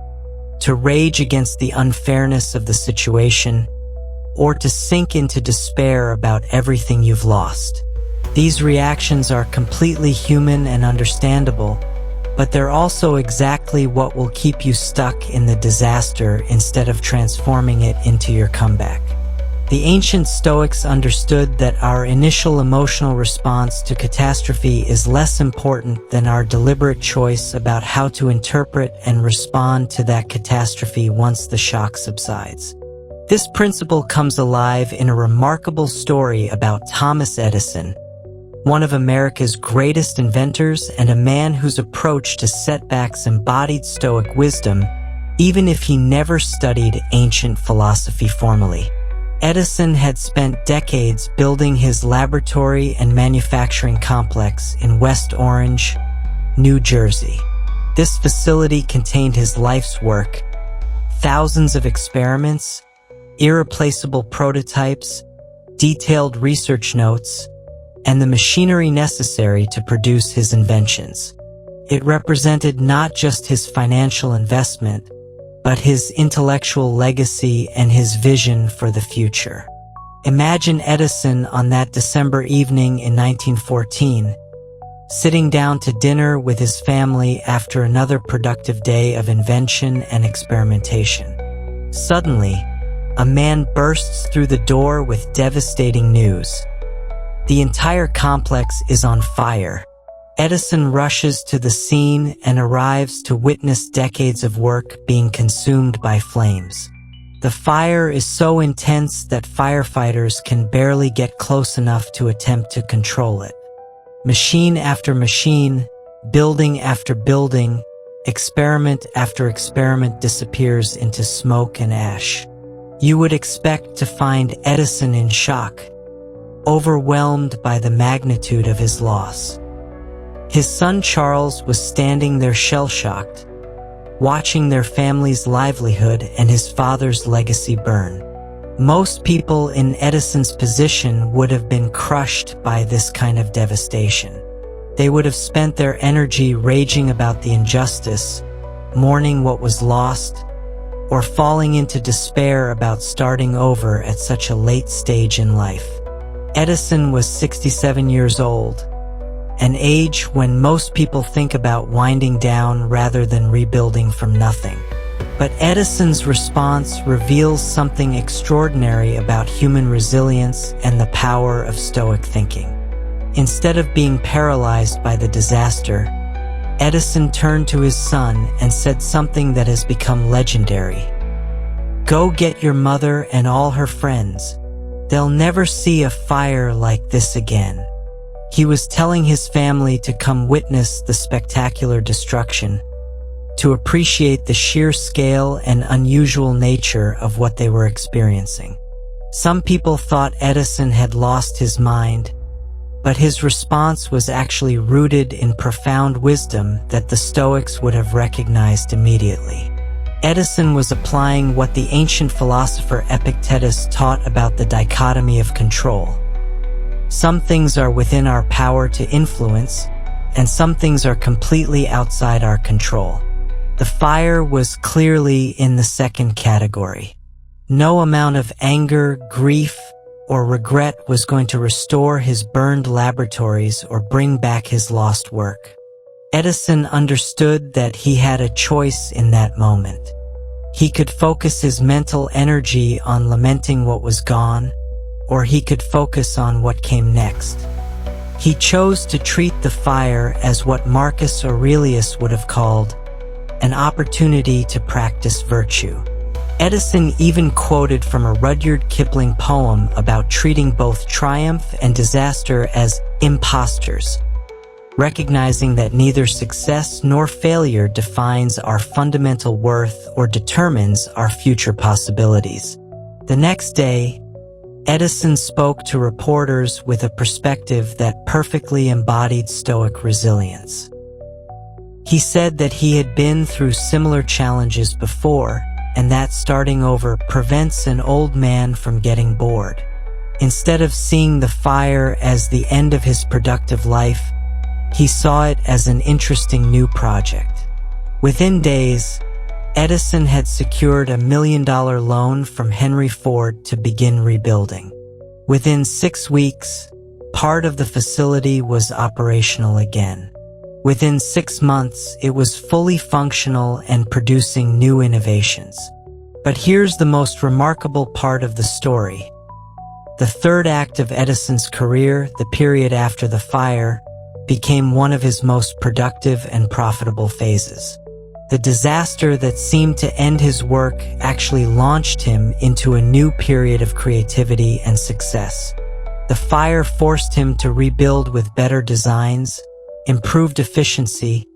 to rage against the unfairness of the situation, or to sink into despair about everything you've lost. These reactions are completely human and understandable, but they're also exactly what will keep you stuck in the disaster instead of transforming it into your comeback. The ancient Stoics understood that our initial emotional response to catastrophe is less important than our deliberate choice about how to interpret and respond to that catastrophe once the shock subsides. This principle comes alive in a remarkable story about Thomas Edison, one of America's greatest inventors and a man whose approach to setbacks embodied Stoic wisdom, even if he never studied ancient philosophy formally. Edison had spent decades building his laboratory and manufacturing complex in West Orange, New Jersey. This facility contained his life's work, thousands of experiments, irreplaceable prototypes, detailed research notes, and the machinery necessary to produce his inventions. It represented not just his financial investment, but his intellectual legacy and his vision for the future. Imagine Edison on that December evening in 1914, sitting down to dinner with his family after another productive day of invention and experimentation. Suddenly, a man bursts through the door with devastating news. The entire complex is on fire. Edison rushes to the scene and arrives to witness decades of work being consumed by flames. The fire is so intense that firefighters can barely get close enough to attempt to control it. Machine after machine, building after building, experiment after experiment disappears into smoke and ash. You would expect to find Edison in shock, overwhelmed by the magnitude of his loss. His son Charles was standing there shell-shocked, watching their family's livelihood and his father's legacy burn. Most people in Edison's position would have been crushed by this kind of devastation. They would have spent their energy raging about the injustice, mourning what was lost, or falling into despair about starting over at such a late stage in life. Edison was 67 years old, an age when most people think about winding down rather than rebuilding from nothing. But Edison's response reveals something extraordinary about human resilience and the power of Stoic thinking. Instead of being paralyzed by the disaster, Edison turned to his son and said something that has become legendary. "Go get your mother and all her friends. They'll never see a fire like this again." He was telling his family to come witness the spectacular destruction, to appreciate the sheer scale and unusual nature of what they were experiencing. Some people thought Edison had lost his mind, but his response was actually rooted in profound wisdom that the Stoics would have recognized immediately. Edison was applying what the ancient philosopher Epictetus taught about the dichotomy of control. Some things are within our power to influence, and some things are completely outside our control. The fire was clearly in the second category. No amount of anger, grief, or regret was going to restore his burned laboratories or bring back his lost work. Edison understood that he had a choice in that moment. He could focus his mental energy on lamenting what was gone, or he could focus on what came next. He chose to treat the fire as what Marcus Aurelius would have called an opportunity to practice virtue. Edison even quoted from a Rudyard Kipling poem about treating both triumph and disaster as imposters, recognizing that neither success nor failure defines our fundamental worth or determines our future possibilities. The next day, Edison spoke to reporters with a perspective that perfectly embodied Stoic resilience. He said that he had been through similar challenges before, and that starting over prevents an old man from getting bored. Instead of seeing the fire as the end of his productive life, he saw it as an interesting new project. Within days, Edison had secured a $1 million loan from Henry Ford to begin rebuilding. Within 6 weeks, part of the facility was operational again. Within 6 months, it was fully functional and producing new innovations. But here's the most remarkable part of the story. The third act of Edison's career, the period after the fire, became one of his most productive and profitable phases. The disaster that seemed to end his work actually launched him into a new period of creativity and success. The fire forced him to rebuild with better designs, improved efficiency,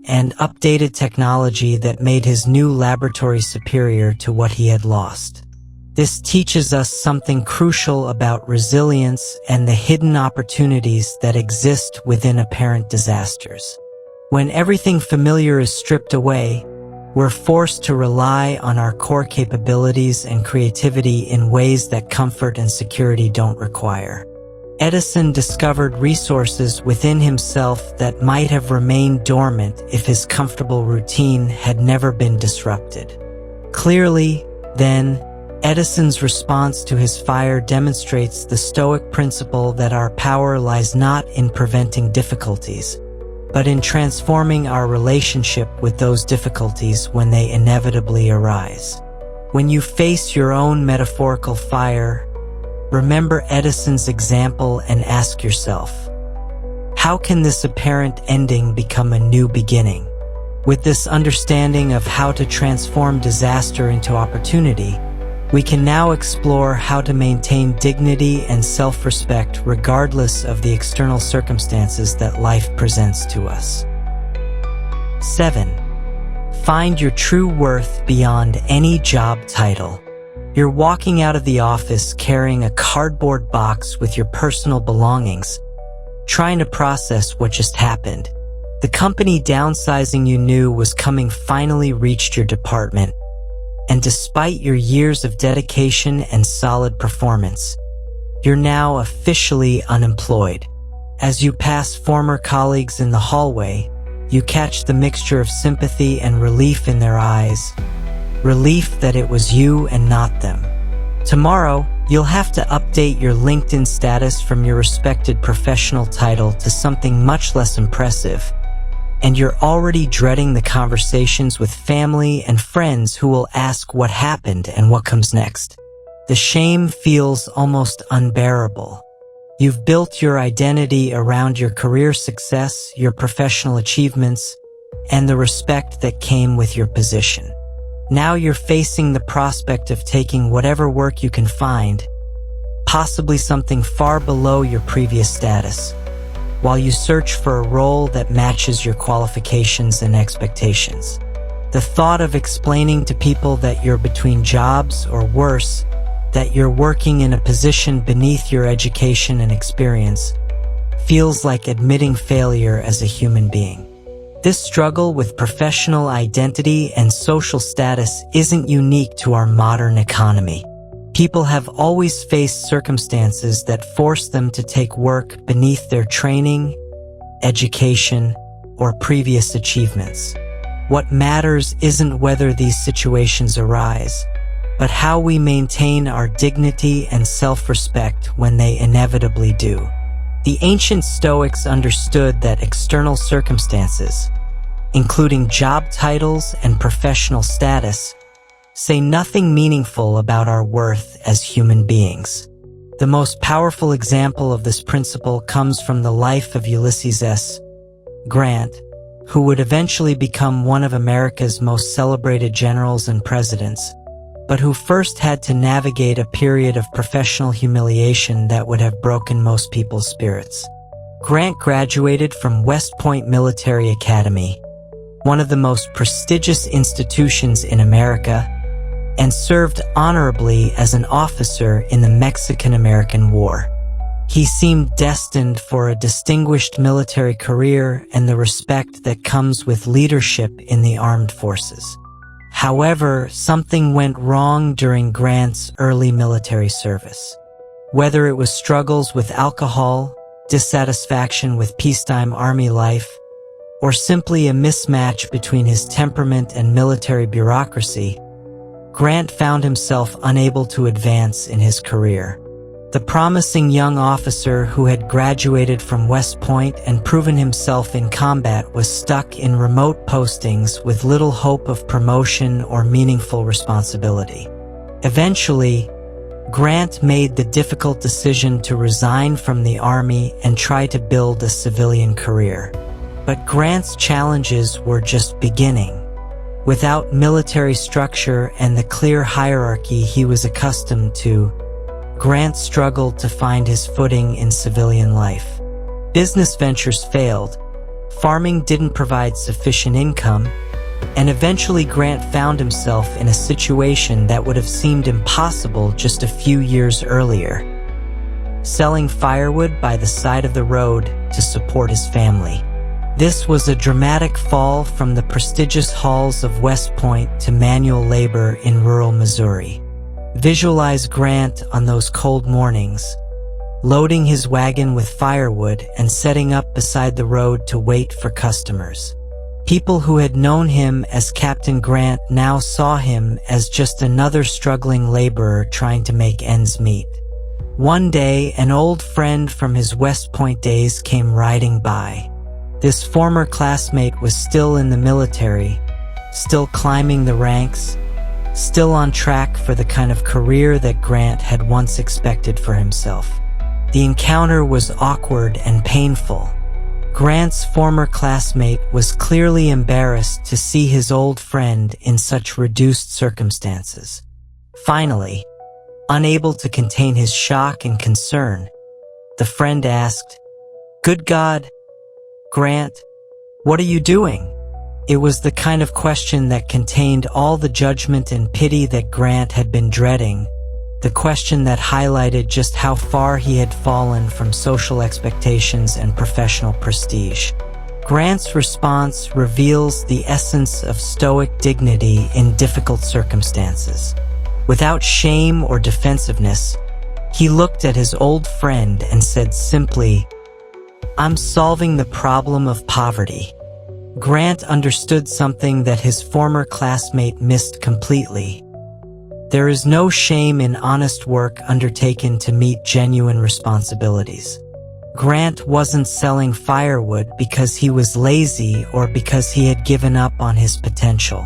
and updated technology that made his new laboratory superior to what he had lost. This teaches us something crucial about resilience and the hidden opportunities that exist within apparent disasters. When everything familiar is stripped away, we're forced to rely on our core capabilities and creativity in ways that comfort and security don't require. Edison discovered resources within himself that might have remained dormant if his comfortable routine had never been disrupted. Clearly, then, Edison's response to his fire demonstrates the Stoic principle that our power lies not in preventing difficulties, but in transforming our relationship with those difficulties when they inevitably arise. When you face your own metaphorical fire, remember Edison's example and ask yourself, how can this apparent ending become a new beginning? With this understanding of how to transform disaster into opportunity, we can now explore how to maintain dignity and self-respect regardless of the external circumstances that life presents to us. 7. Find your true worth beyond any job title. You're walking out of the office carrying a cardboard box with your personal belongings, trying to process what just happened. The company downsizing you knew was coming finally reached your department, and despite your years of dedication and solid performance, you're now officially unemployed. As you pass former colleagues in the hallway, you catch the mixture of sympathy and relief in their eyes. Relief that it was you and not them. Tomorrow, you'll have to update your LinkedIn status from your respected professional title to something much less impressive, and you're already dreading the conversations with family and friends who will ask what happened and what comes next. The shame feels almost unbearable. You've built your identity around your career success, your professional achievements, and the respect that came with your position. Now you're facing the prospect of taking whatever work you can find, possibly something far below your previous status, while you search for a role that matches your qualifications and expectations. The thought of explaining to people that you're between jobs, or worse, that you're working in a position beneath your education and experience, feels like admitting failure as a human being. This struggle with professional identity and social status isn't unique to our modern economy. People have always faced circumstances that force them to take work beneath their training, education, or previous achievements. What matters isn't whether these situations arise, but how we maintain our dignity and self-respect when they inevitably do. The ancient Stoics understood that external circumstances, including job titles and professional status, say nothing meaningful about our worth as human beings. The most powerful example of this principle comes from the life of Ulysses S. Grant, who would eventually become one of America's most celebrated generals and presidents, but who first had to navigate a period of professional humiliation that would have broken most people's spirits. Grant graduated from West Point Military Academy, one of the most prestigious institutions in America, and served honorably as an officer in the Mexican-American War. He seemed destined for a distinguished military career and the respect that comes with leadership in the armed forces. However, something went wrong during Grant's early military service. Whether it was struggles with alcohol, dissatisfaction with peacetime army life, or simply a mismatch between his temperament and military bureaucracy, Grant found himself unable to advance in his career. The promising young officer who had graduated from West Point and proven himself in combat was stuck in remote postings with little hope of promotion or meaningful responsibility. Eventually, Grant made the difficult decision to resign from the Army and try to build a civilian career. But Grant's challenges were just beginning. Without military structure and the clear hierarchy he was accustomed to, Grant struggled to find his footing in civilian life. Business ventures failed, farming didn't provide sufficient income, and eventually Grant found himself in a situation that would have seemed impossible just a few years earlier, selling firewood by the side of the road to support his family. This was a dramatic fall from the prestigious halls of West Point to manual labor in rural Missouri. Visualize Grant on those cold mornings, loading his wagon with firewood and setting up beside the road to wait for customers. People who had known him as Captain Grant now saw him as just another struggling laborer trying to make ends meet. One day, an old friend from his West Point days came riding by. This former classmate was still in the military, still climbing the ranks, still on track for the kind of career that Grant had once expected for himself. The encounter was awkward and painful. Grant's former classmate was clearly embarrassed to see his old friend in such reduced circumstances. Finally, unable to contain his shock and concern, the friend asked, "Good God, Grant, what are you doing?" It was the kind of question that contained all the judgment and pity that Grant had been dreading, the question that highlighted just how far he had fallen from social expectations and professional prestige. Grant's response reveals the essence of Stoic dignity in difficult circumstances. Without shame or defensiveness, he looked at his old friend and said simply, "I'm solving the problem of poverty." Grant understood something that his former classmate missed completely. There is no shame in honest work undertaken to meet genuine responsibilities. Grant wasn't selling firewood because he was lazy or because he had given up on his potential.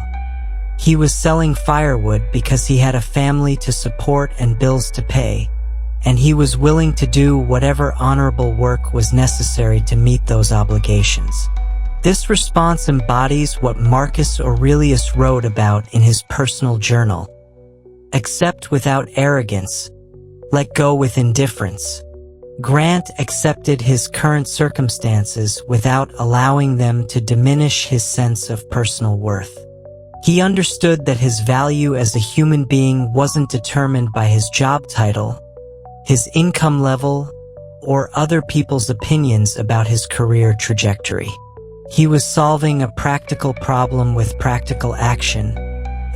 He was selling firewood because he had a family to support and bills to pay, and he was willing to do whatever honorable work was necessary to meet those obligations. This response embodies what Marcus Aurelius wrote about in his personal journal. "Accept without arrogance, let go with indifference." Grant accepted his current circumstances without allowing them to diminish his sense of personal worth. He understood that his value as a human being wasn't determined by his job title, his income level, or other people's opinions about his career trajectory. He was solving a practical problem with practical action,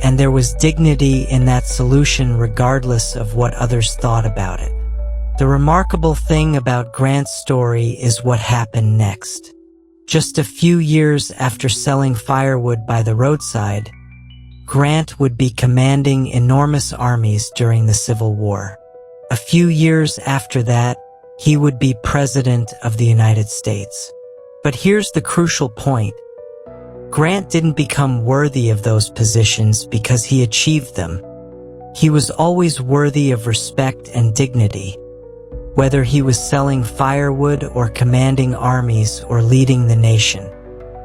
and there was dignity in that solution regardless of what others thought about it. The remarkable thing about Grant's story is what happened next. Just a few years after selling firewood by the roadside, Grant would be commanding enormous armies during the Civil War. A few years after that, he would be President of the United States. But here's the crucial point. Grant didn't become worthy of those positions because he achieved them. He was always worthy of respect and dignity, whether he was selling firewood or commanding armies or leading the nation.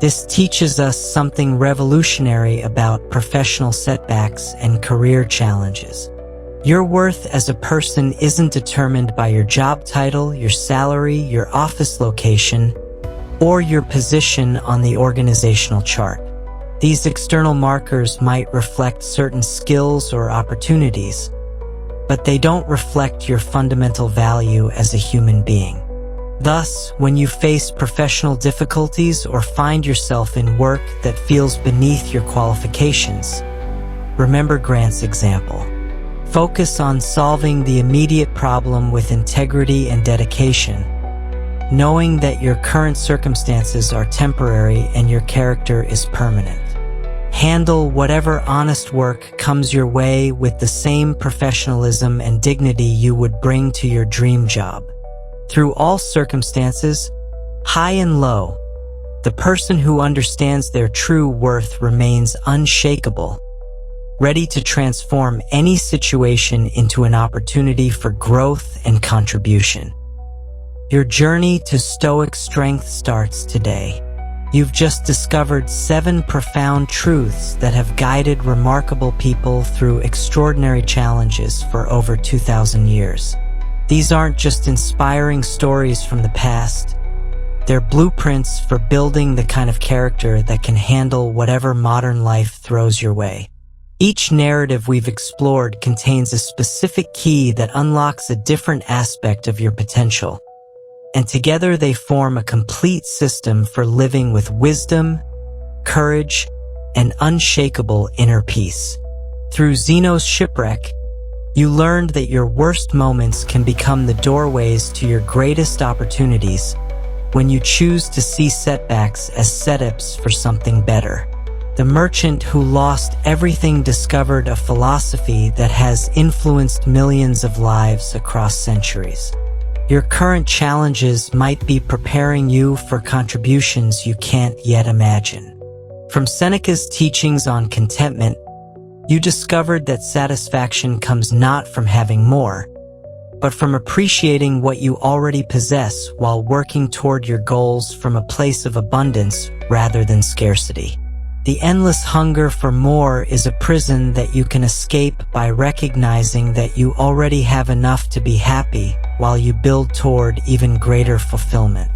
This teaches us something revolutionary about professional setbacks and career challenges. Your worth as a person isn't determined by your job title, your salary, your office location, or your position on the organizational chart. These external markers might reflect certain skills or opportunities, but they don't reflect your fundamental value as a human being. Thus, when you face professional difficulties or find yourself in work that feels beneath your qualifications, remember Grant's example. Focus on solving the immediate problem with integrity and dedication, knowing that your current circumstances are temporary and your character is permanent. Handle whatever honest work comes your way with the same professionalism and dignity you would bring to your dream job. Through all circumstances, high and low, the person who understands their true worth remains unshakable, ready to transform any situation into an opportunity for growth and contribution. Your journey to Stoic strength starts today. You've just discovered 7 profound truths that have guided remarkable people through extraordinary challenges for over 2,000 years. These aren't just inspiring stories from the past. They're blueprints for building the kind of character that can handle whatever modern life throws your way. Each narrative we've explored contains a specific key that unlocks a different aspect of your potential, and together they form a complete system for living with wisdom, courage, and unshakable inner peace. Through Zeno's shipwreck, you learned that your worst moments can become the doorways to your greatest opportunities when you choose to see setbacks as setups for something better. The merchant who lost everything discovered a philosophy that has influenced millions of lives across centuries. Your current challenges might be preparing you for contributions you can't yet imagine. From Seneca's teachings on contentment, you discovered that satisfaction comes not from having more, but from appreciating what you already possess while working toward your goals from a place of abundance rather than scarcity. The endless hunger for more is a prison that you can escape by recognizing that you already have enough to be happy while you build toward even greater fulfillment.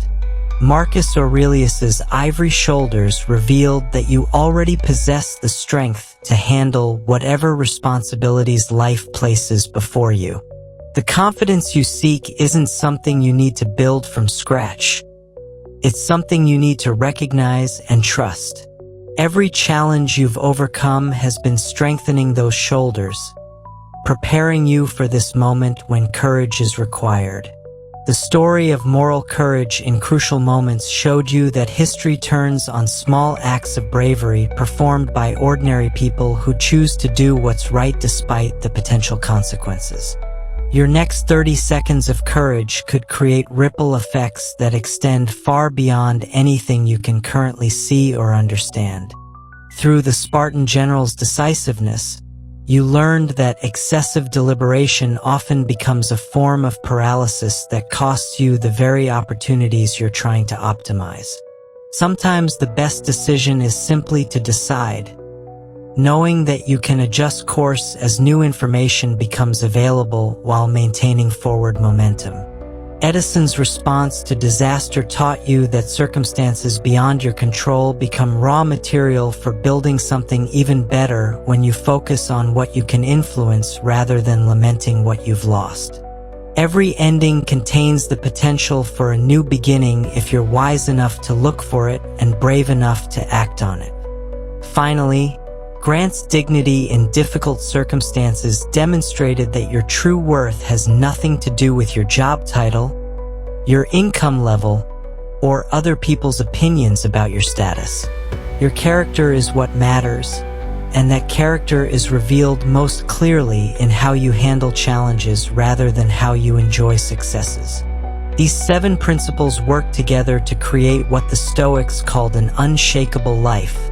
Marcus Aurelius's ivory shoulders revealed that you already possess the strength to handle whatever responsibilities life places before you. The confidence you seek isn't something you need to build from scratch. It's something you need to recognize and trust. Every challenge you've overcome has been strengthening those shoulders, preparing you for this moment when courage is required. The story of moral courage in crucial moments showed you that history turns on small acts of bravery performed by ordinary people who choose to do what's right despite the potential consequences. Your next 30 seconds of courage could create ripple effects that extend far beyond anything you can currently see or understand. Through the Spartan general's decisiveness, you learned that excessive deliberation often becomes a form of paralysis that costs you the very opportunities you're trying to optimize. Sometimes the best decision is simply to decide, knowing that you can adjust course as new information becomes available while maintaining forward momentum. Edison's response to disaster taught you that circumstances beyond your control become raw material for building something even better when you focus on what you can influence rather than lamenting what you've lost. Every ending contains the potential for a new beginning if you're wise enough to look for it and brave enough to act on it. Finally, Grant's dignity in difficult circumstances demonstrated that your true worth has nothing to do with your job title, your income level, or other people's opinions about your status. Your character is what matters, and that character is revealed most clearly in how you handle challenges rather than how you enjoy successes. These 7 principles work together to create what the Stoics called an unshakable life,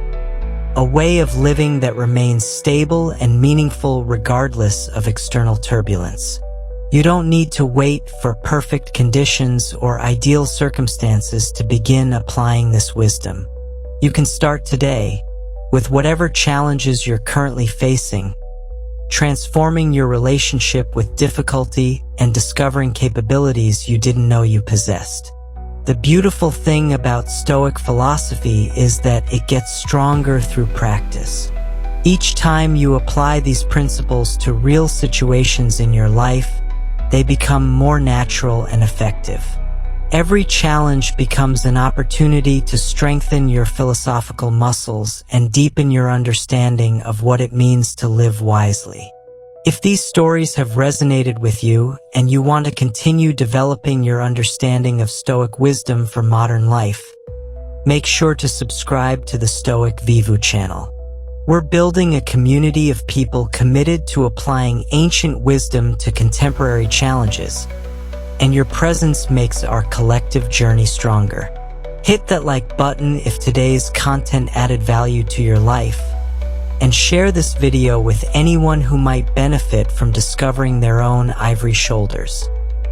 a way of living that remains stable and meaningful regardless of external turbulence. You don't need to wait for perfect conditions or ideal circumstances to begin applying this wisdom. You can start today, with whatever challenges you're currently facing, transforming your relationship with difficulty and discovering capabilities you didn't know you possessed. The beautiful thing about Stoic philosophy is that it gets stronger through practice. Each time you apply these principles to real situations in your life, they become more natural and effective. Every challenge becomes an opportunity to strengthen your philosophical muscles and deepen your understanding of what it means to live wisely. If these stories have resonated with you and you want to continue developing your understanding of Stoic wisdom for modern life, make sure to subscribe to the Stoic Vivu channel. We're building a community of people committed to applying ancient wisdom to contemporary challenges, and your presence makes our collective journey stronger. Hit that like button if today's content added value to your life, and share this video with anyone who might benefit from discovering their own ivory shoulders.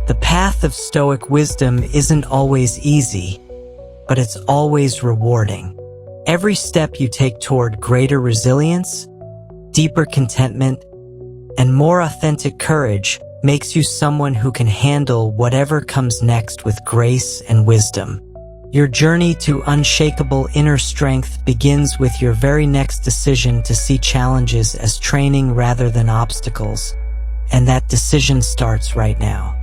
The path of Stoic wisdom isn't always easy, but it's always rewarding. Every step you take toward greater resilience, deeper contentment, and more authentic courage makes you someone who can handle whatever comes next with grace and wisdom. Your journey to unshakable inner strength begins with your very next decision to see challenges as training rather than obstacles, and that decision starts right now.